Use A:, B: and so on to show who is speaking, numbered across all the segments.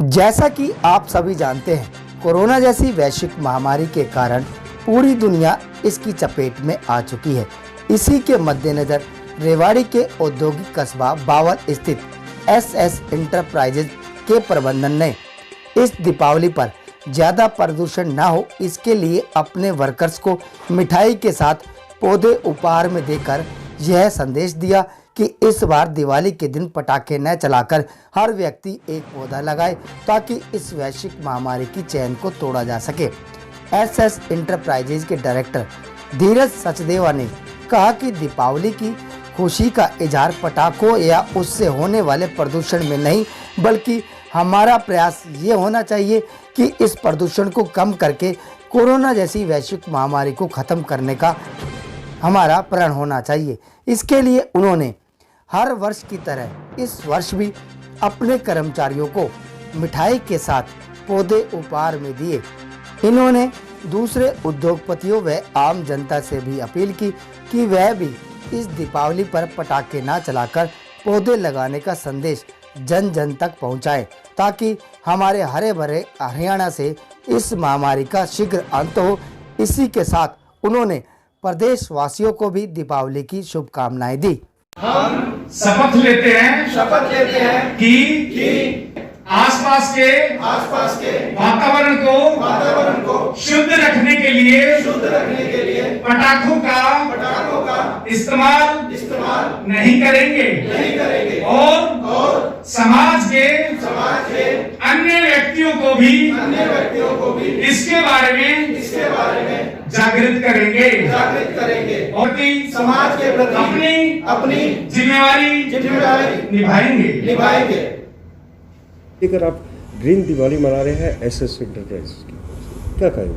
A: जैसा कि आप सभी जानते हैं, कोरोना जैसी वैश्विक महामारी के कारण पूरी दुनिया इसकी चपेट में आ चुकी है। इसी के मद्देनजर रेवाड़ी के औद्योगिक कस्बा बावल स्थित एसएस इंटरप्राइजेज के प्रबंधन ने इस दीपावली पर ज़्यादा प्रदूषण न हो, इसके लिए अपने वर्कर्स को मिठाई के साथ पौधे उपहार में देकर यह संदेश दिया कि इस बार दिवाली के दिन पटाखे न चलाकर हर व्यक्ति एक पौधा लगाए, ताकि इस वैश्विक महामारी की चैन को तोड़ा जा सके। एसएस इंटरप्राइजेज के डायरेक्टर धीरज सचदेवा ने कहा कि दीपावली की खुशी का इजहार पटाखों या उससे होने वाले प्रदूषण में नहीं, बल्कि हमारा प्रयास ये होना चाहिए कि इस प्रदूषण को कम करके कोरोना जैसी वैश्विक महामारी को खत्म करने का हमारा प्रण होना चाहिए। इसके लिए उन्होंने हर वर्ष की तरह इस वर्ष भी अपने कर्मचारियों को मिठाई के साथ पौधे उपहार में दिए। इन्होंने दूसरे उद्योगपतियों व आम जनता से भी अपील की कि वह भी इस दीपावली पर पटाखे ना चलाकर पौधे लगाने का संदेश जन जन तक पहुंचाएं, ताकि हमारे हरे भरे हरियाणा से इस महामारी का शीघ्र अंत हो। इसी के साथ उन्होंने प्रदेश वासियों को भी दीपावली की शुभकामनाएं दी।
B: हम शपथ लेते हैं कि आसपास के वातावरण को शुद्ध रखने के लिए पटाखों का इस्तेमाल नहीं करेंगे और समाज के अन्य व्यक्तियों को भी इसके बारे में जागृत करेंगे और समाज के प्रति अपनी जिम्मेवारी निभाएंगे।
C: लेकर आप ग्रीन दिवाली मना रहे हैं एसएस इंटरप्राइज की, क्या कहेंगे?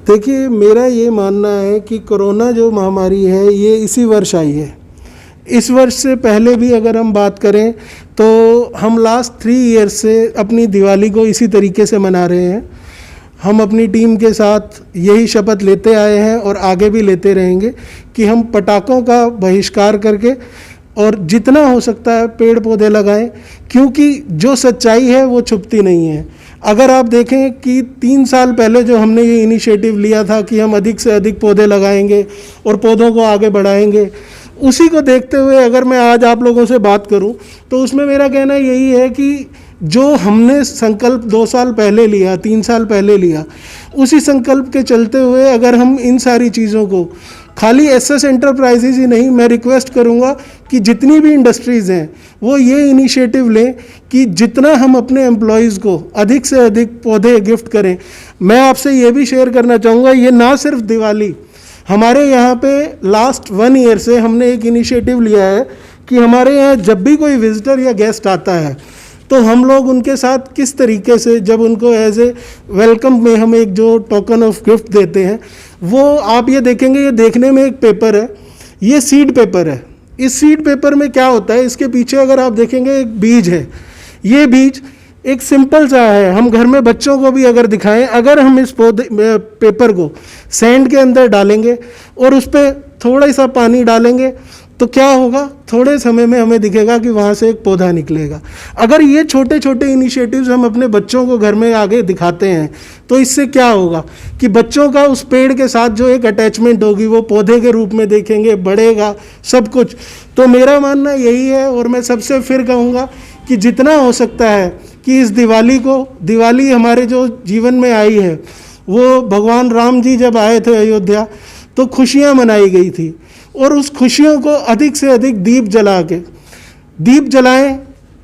D: देखिए, मेरा ये मानना है कि कोरोना जो महामारी है ये इसी वर्ष आई है। इस वर्ष से पहले भी अगर हम बात करें तो हम लास्ट 3 ईयर्स से अपनी दिवाली को इसी तरीके से मना रहे हैं। हम अपनी टीम के साथ यही शपथ लेते आए हैं और आगे भी लेते रहेंगे कि हम पटाखों का बहिष्कार करके और जितना हो सकता है पेड़ पौधे लगाएं, क्योंकि जो सच्चाई है वो छुपती नहीं है। अगर आप देखें कि 3 साल पहले जो हमने ये इनिशिएटिव लिया था कि हम अधिक से अधिक पौधे लगाएंगे और पौधों को आगे बढ़ाएंगे, उसी को देखते हुए अगर मैं आज आप लोगों से बात करूं तो उसमें मेरा कहना यही है कि जो हमने संकल्प 2 साल पहले लिया, 3 साल पहले लिया, उसी संकल्प के चलते हुए अगर हम इन सारी चीज़ों को खाली एसएस एंटरप्राइजेज ही नहीं, मैं रिक्वेस्ट करूंगा कि जितनी भी इंडस्ट्रीज़ हैं वो ये इनिशिएटिव लें कि जितना हम अपने एम्प्लॉयज़ को अधिक से अधिक पौधे गिफ्ट करें। मैं आपसे ये भी शेयर करना चाहूँगा, ये ना सिर्फ दिवाली, हमारे यहाँ पे लास्ट 1 ईयर से हमने एक इनिशिएटिव लिया है कि हमारे यहाँ जब भी कोई विजिटर या गेस्ट आता है तो हम लोग उनके साथ किस तरीके से, जब उनको एज ए वेलकम में हम एक जो टोकन ऑफ गिफ्ट देते हैं, वो आप ये देखेंगे, ये देखने में एक पेपर है, ये सीड पेपर है। इस सीड पेपर में क्या होता है, इसके पीछे अगर आप देखेंगे एक बीज है। ये बीज एक सिंपल सा है, हम घर में बच्चों को भी अगर दिखाएं, अगर हम इस पेपर को सैंड के अंदर डालेंगे और उस पर थोड़ा सा पानी डालेंगे तो क्या होगा, थोड़े समय में हमें दिखेगा कि वहाँ से एक पौधा निकलेगा। अगर ये छोटे छोटे इनिशिएटिव्स हम अपने बच्चों को घर में आगे दिखाते हैं तो इससे क्या होगा कि बच्चों का उस पेड़ के साथ जो एक अटैचमेंट होगी वो पौधे के रूप में देखेंगे, बढ़ेगा सब कुछ। तो मेरा मानना यही है और मैं सबसे फिर कहूँगा कि जितना हो सकता है कि इस दिवाली हमारे जो जीवन में आई है, वो भगवान राम जी जब आए थे अयोध्या तो खुशियाँ मनाई गई थी, और उस खुशियों को अधिक से अधिक दीप जलाएं,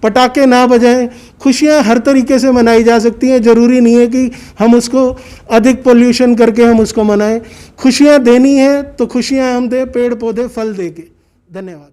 D: पटाखे ना बजाएं। खुशियाँ हर तरीके से मनाई जा सकती हैं, ज़रूरी नहीं है कि हम उसको अधिक पोल्यूशन करके हम उसको मनाएं। खुशियाँ देनी है तो खुशियाँ हम दें पेड़ पौधे फल दे के। धन्यवाद।